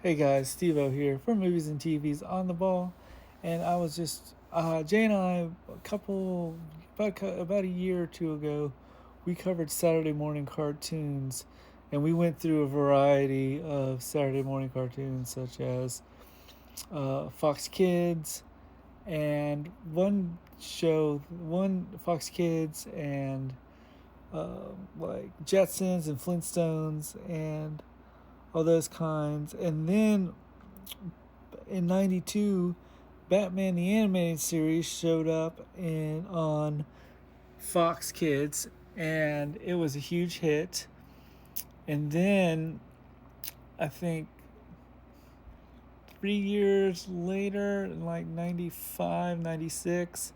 Hey guys, steveo here for Movies and TVs on the Ball, and I was just Jay and I about a year or two ago, we covered Saturday morning cartoons, and we went through a variety of Saturday morning cartoons such as Fox Kids and one Fox Kids and like Jetsons and Flintstones and all those kinds, and then in '92, Batman the Animated Series showed up in on Fox Kids, and it was a huge hit. And then I think 3 years later, in like 95, 96,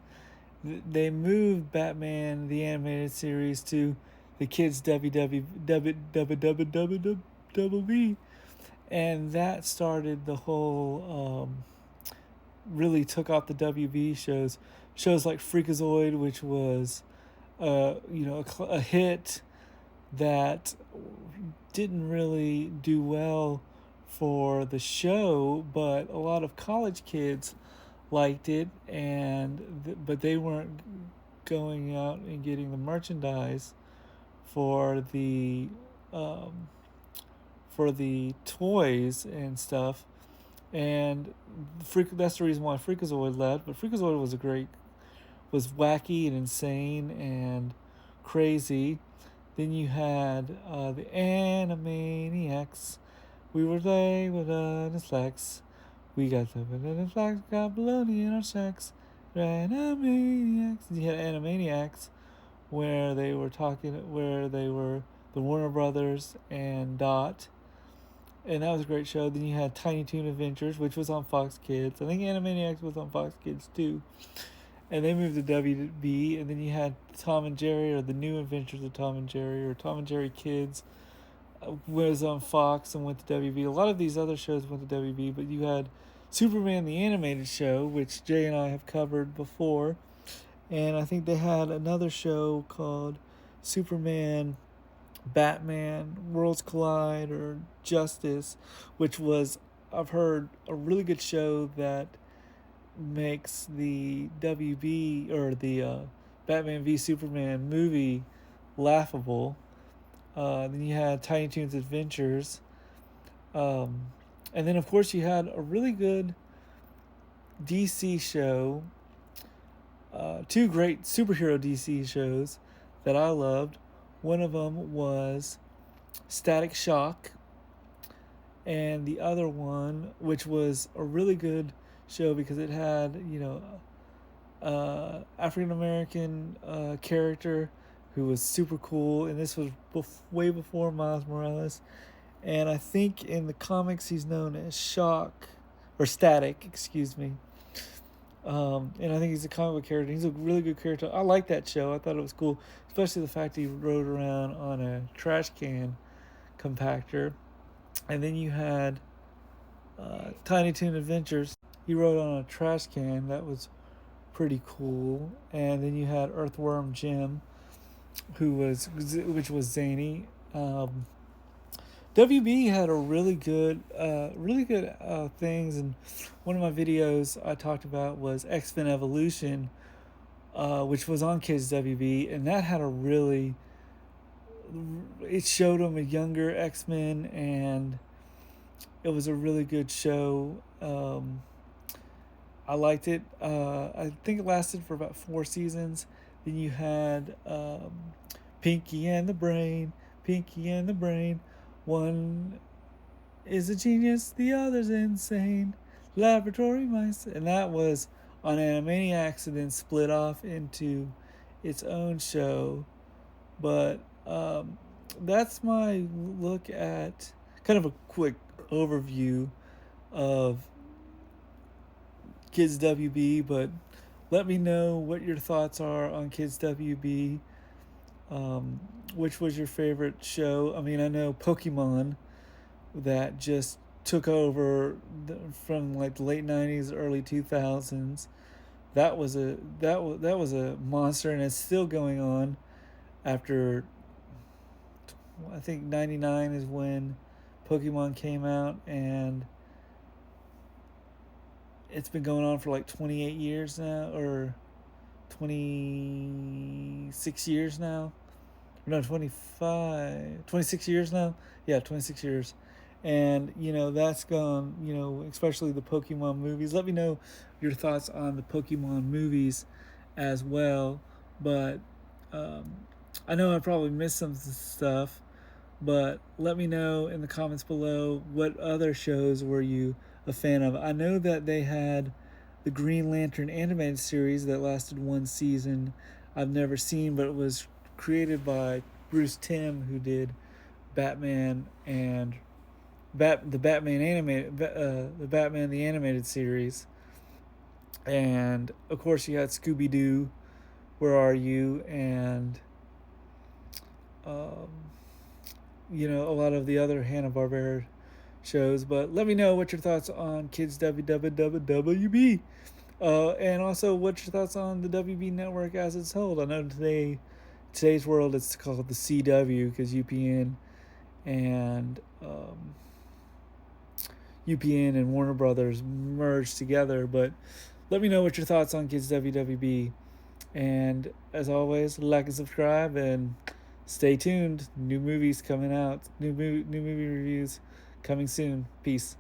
they moved Batman the Animated Series to the kids WWWWWWB, and that started the whole really took off the WB shows. Shows like Freakazoid, which was a hit that didn't really do well for the show, but a lot of college kids liked it, but they weren't going out and getting the merchandise for the um, toys and stuff. And that's the reason why Freakazoid left. But Freakazoid was wacky and insane and crazy. Then you had the Animaniacs. We were they with the slacks. We got the slacks, got baloney in our sacks. Animaniacs. You had Animaniacs, where they were the Warner Brothers and Dot, and that was a great show. Then you had Tiny Toon Adventures, which was on Fox Kids. I think Animaniacs was on Fox Kids too, and they moved to WB. And then you had Tom and Jerry, or the New Adventures of Tom and Jerry, or Tom and Jerry Kids, was on Fox and went to WB. A lot of these other shows went to WB, but you had Superman the Animated Show, which Jay and I have covered before, and I think they had another show called Superman Batman, Worlds Collide, or Justice, which was, I've heard, a really good show that makes the WB, or the Batman v Superman movie, laughable. Then you had Tiny Toons Adventures. Um, and then, of course, you had a really good DC show, two great superhero DC shows that I loved. One of them was Static Shock, and the other one, which was a really good show because it had African American character who was super cool, and this was way before Miles Morales. And I think in the comics he's known as Shock or Static, excuse me. And I think he's a comic book character. He's a really good character. I like that show. I thought it was cool, especially the fact he rode around on a trash can compactor. And then you had Tiny Toon Adventures. He rode on a trash can. That was pretty cool. And then you had Earthworm Jim, which was zany. WB had a really good things, and one of my videos I talked about was X Men Evolution, which was on Kids WB, and that had a really, it showed them a younger X Men, and it was a really good show. I liked it. I think it lasted for about 4 seasons. Then you had Pinky and the Brain, Pinky and the Brain. One is a genius, the other's insane. Laboratory mice. And that was on Animaniacs, and then split off into its own show. But that's my look at kind of a quick overview of Kids WB. But let me know what your thoughts are on Kids WB. Which was your favorite show? I mean, I know Pokemon, that just took over from like the late '90s, early 2000s. That was a monster, and it's still going on after. I think '99 is when Pokemon came out, and it's been going on for like 28 years now, or 26 years now. No, 26 years now. Yeah, 26 years. And, that's gone, especially the Pokemon movies. Let me know your thoughts on the Pokemon movies as well. But I know I probably missed some stuff, but let me know in the comments below, what other shows were you a fan of. I know that they had the Green Lantern animated series that lasted one season. I've never seen, but it was created by Bruce Timm, who did Batman and the Batman the animated series. And of course you had Scooby Doo, Where Are You, and um, a lot of the other Hanna Barbera shows. But let me know what your thoughts on Kids WB. And also, what's your thoughts on the WB network as it's sold? I know today's world, it's called the CW because and UPN and Warner Brothers merged together. But let me know what your thoughts on Kids WWB. And as always, like and subscribe, and stay tuned. New movies coming out. New movie reviews coming soon. Peace.